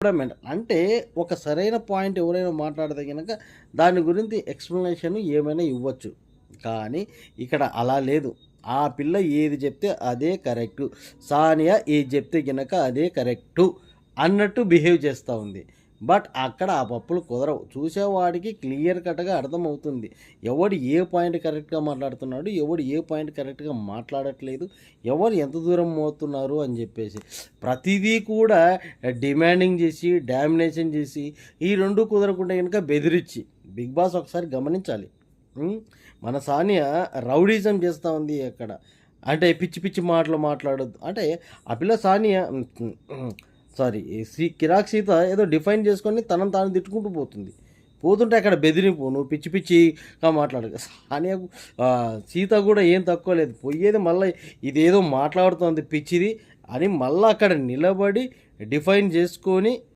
కూడా అంటే ఒక సరైన పాయింట్ ఎవరైనా మాట్లాడితే గనక దాని గురించి ఎక్స్‌ప్లనేషన్ ఏమైనా ఇవ్వచ్చు. కానీ ఇక్కడ అలా లేదు. ఆ పిల్ల ఏది చెప్తే అదే కరెక్టు. సానియా ఏది చెప్తే గనక అదే కరెక్టు అన్నట్టు బిహేవ్ చేస్తా ఉంది. బట్ అక్కడ ఆ పప్పులు కుదరవు. చూసేవాడికి క్లియర్ కట్‌గా అర్థమవుతుంది. ఎవడు ఏ పాయింట్ కరెక్ట్‌గా మాట్లాడుతున్నాడు, ఎవడు ఏ పాయింట్ కరెక్ట్‌గా మాట్లాడట్లేదు, ఎవరు ఎంత దూరం మోతున్నారు అని చెప్పేసి. ప్రతిదీ కూడా డిమాండింగ్ చేసి, డామినేషన్ చేసి, ఈ 2 కుదరకుంటే గనుక బెదిరించి. బిగ్ బాస్ ఒకసారి గమనించాలి. హ్మ్. మన సానియా రౌడీజం చేస్తా ఉంది అక్కడ. అంటే పిచ్చి పిచ్చి మాటలు మాట్లాడొద్దు. అంటే ఆ పిల్ల సానియా సారీ కిరాక్ సీత ఏదో డిఫైన్ చేసుకొని తనను తాను తిట్టుకుంటూ పోతుంది. పోతుంటే అక్కడ బెదిరింపు. నువ్వు పిచ్చి పిచ్చిగా మాట్లాడకు. సానియాకు సీత కూడా ఏం తక్కువ లేదు. పోయేది మళ్ళీ ఇదేదో మాట్లాడుతోంది పిచ్చిది అని మళ్ళా అక్కడ నిలబడి డిఫైన్ చేసుకొని